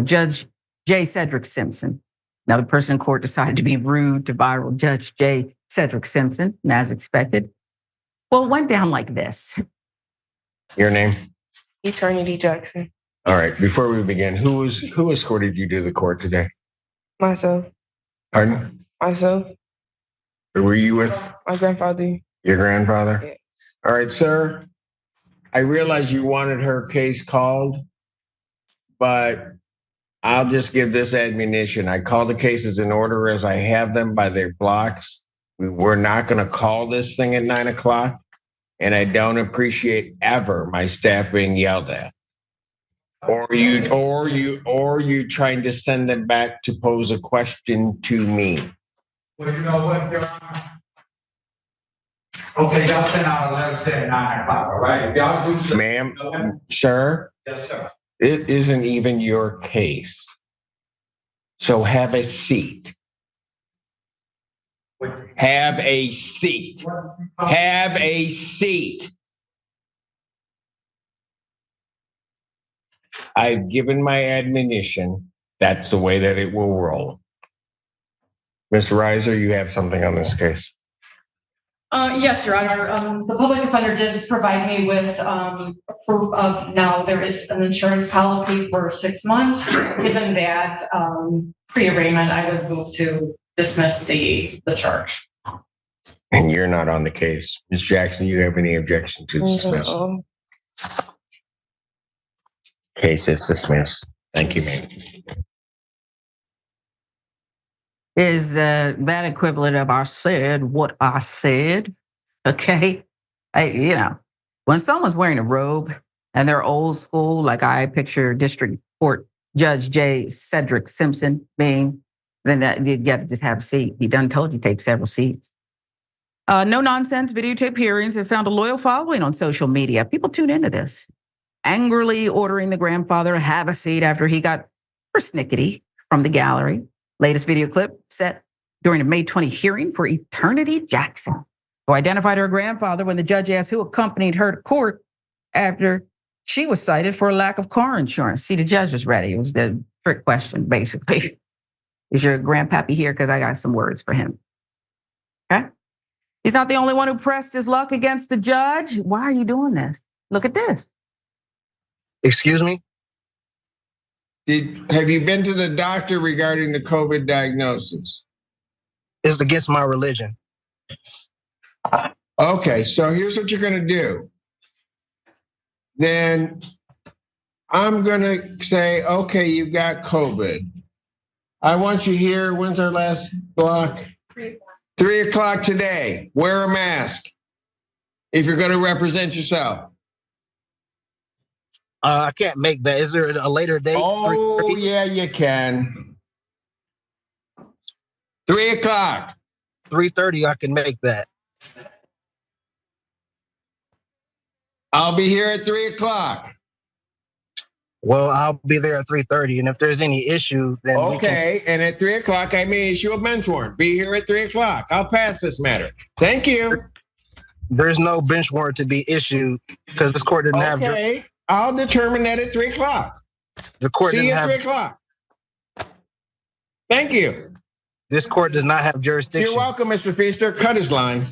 Judge J. Cedric Simpson. Another person in court decided to be rude to viral Judge J. Cedric Simpson, and as expected. Well, it went down like this. Your name? Eternity Jackson. All right. Before we begin, who escorted you to the court today? Myself. Pardon? Myself. Who were you with? My grandfather. Your grandfather? Yeah. All right, sir. I realize you wanted her case called, but I'll just give this admonition. I call the cases in order as I have them by their blocks. We're not going to call this thing at 9 o'clock, and I don't appreciate ever my staff being yelled at. Or you trying to send them back to pose a question to me. Well, you know what, Your Honor? Okay, y'all send out a letter saying 9 o'clock, all right? If y'all do so. Ma'am, sir, Yes, sir. it isn't even your case. So have a seat. Have a seat. Have a seat. I've given my admonition. That's the way that it will roll. Ms. Reiser, you have something on this case. Yes, Your Honor. The public defender did provide me with proof of now there is an insurance policy for 6 months. Given that pre-arraignment, I would move to dismiss the charge. And you're not on the case. Ms. Jackson, you have any objection to dismissal? Case is dismissed. Thank you, ma'am. Is that equivalent of I said what I said? Okay. When someone's wearing a robe and they're old school, like I picture District Court Judge J. Cedric Simpson being, then you got to just have a seat. He done told you to take several seats. No nonsense videotape hearings have found a loyal following on social media. People tune into this, angrily ordering the grandfather to have a seat after he got persnickety from the gallery. Latest video clip set during a May 20 hearing for Eternity Jackson, who identified her grandfather when the judge asked who accompanied her to court after she was cited for a lack of car insurance. See, the judge was ready. It was the trick question, basically. Is your grandpappy here? Because I got some words for him. Okay? He's not the only one who pressed his luck against the judge. Why are you doing this? Look at this. Excuse me? Have you been to the doctor regarding the COVID diagnosis? It's against my religion. Okay, so here's what you're going to do. Then I'm going to say, okay, you've got COVID. I want you here. When's our last block? 3 o'clock today. Wear a mask if you're going to represent yourself. I can't make that. Is there a later date? Oh, yeah, you can. 3 o'clock. 3:30, I can make that. I'll be here at 3 o'clock. Well, I'll be there at 3:30, and if there's any issue, then okay. And at 3 o'clock, I may issue a bench warrant. Be here at 3 o'clock. I'll pass this matter. Thank you. There's no bench warrant to be issued because this court didn't have. Okay, I'll determine that at 3 o'clock. The court See you didn't at have. 3 o'clock. Thank you. This court does not have jurisdiction. You're welcome, Mr. Feaster. Cut his line.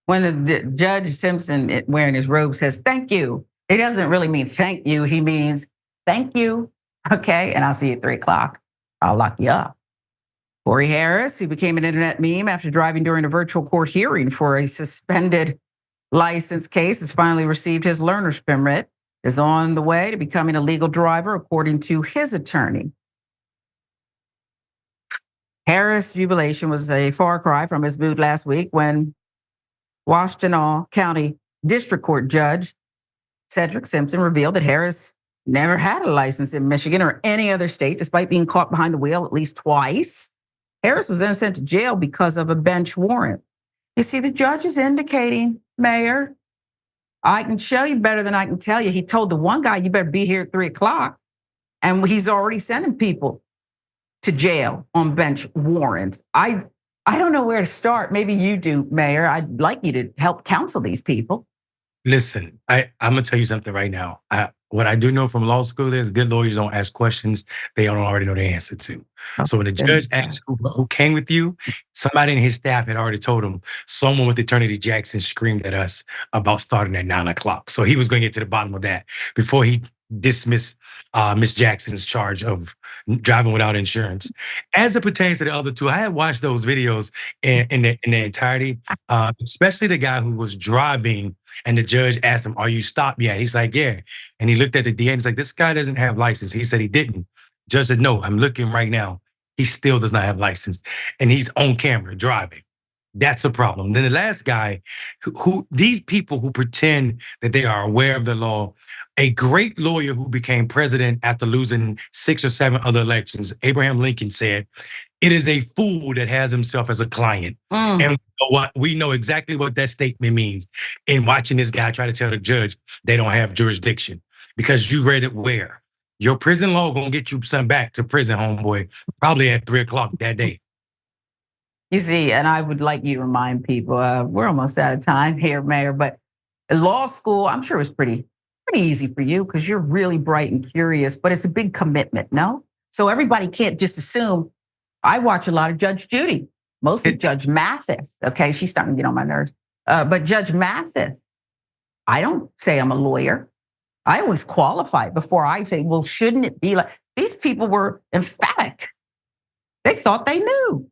When the Judge Simpson wearing his robe says, thank you, he doesn't really mean thank you. He means thank you. Okay. And I'll see you at 3 o'clock. I'll lock you up. Corey Harris, who became an internet meme after driving during a virtual court hearing for a suspended license case, has finally received his learner's permit, is on the way to becoming a legal driver, according to his attorney. Harris' jubilation was a far cry from his mood last week when Washtenaw County District Court Judge Cedric Simpson revealed that Harris never had a license in Michigan or any other state, despite being caught behind the wheel at least twice. Harris was then sent to jail because of a bench warrant. You see, the judge is indicating, Mayor, I can show you better than I can tell you. He told the one guy, you better be here at 3 o'clock. And he's already sending people to jail on bench warrants. I don't know where to start. Maybe you do, Mayor. I'd like you to help counsel these people. Listen, I'm gonna tell you something right now. What I do know from law school is good lawyers don't ask questions they don't already know the answer to. Oh, So when the judge goodness. asked who came with you, somebody in his staff had already told him someone with Eternity Jackson screamed at us about starting at 9 o'clock. So he was going to get to the bottom of that before he dismissed Miss Jackson's charge of driving without insurance. As it pertains to the other two, I had watched those videos in the entirety, especially the guy who was driving. And the judge asked him, "Are you stopped yet?" He's like, "Yeah." And he looked at the DA and he's like, "This guy doesn't have license." He said he didn't. Judge said, "No, I'm looking right now. He still does not have license." And he's on camera driving. That's a problem. Then the last guy, who these people who pretend that they are aware of the law, a great lawyer who became president after losing 6 or 7 other elections, Abraham Lincoln said, "It is a fool that has himself as a client." And you know what? We know exactly what that statement means in watching this guy try to tell the judge they don't have jurisdiction because you read it where? Your prison law gonna get you sent back to prison, homeboy, probably at 3 o'clock that day. You see, and I would like you to remind people, we're almost out of time here, Mayor, but law school, I'm sure was pretty easy for you because you're really bright and curious, but it's a big commitment, no? So everybody can't just assume. I watch a lot of Judge Judy, mostly Judge Mathis. Okay, she's starting to get on my nerves. But Judge Mathis, I don't say I'm a lawyer. I always qualify before I say, well, shouldn't it be like these people were emphatic. They thought they knew.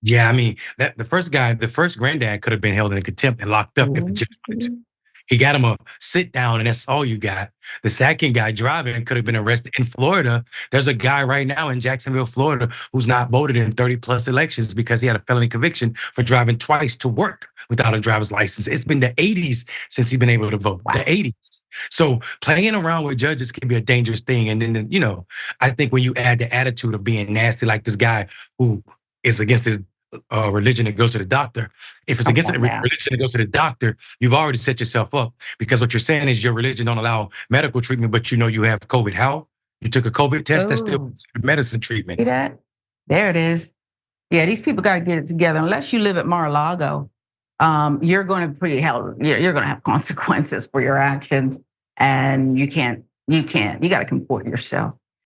Yeah, I mean, that the first granddad could have been held in contempt and locked up if the judge wanted to. He got him a sit down, and that's all you got. The second guy driving could have been arrested in Florida. There's a guy right now in Jacksonville, Florida, who's not voted in 30 plus elections because he had a felony conviction for driving twice to work without a driver's license. It's been the 80s since he's been able to vote. Wow. The 80s. So playing around with judges can be a dangerous thing. And then, I think when you add the attitude of being nasty, like this guy who is against his religion and goes to the doctor. If it's against the religion that goes to the doctor, you've already set yourself up because what you're saying is your religion don't allow medical treatment, but you have COVID. How? You took a COVID test, that's still medicine treatment. See that? There it is. Yeah, these people got to get it together. Unless you live at Mar-a-Lago, you're going to be held. You're going to have consequences for your actions, and you got to comport yourself.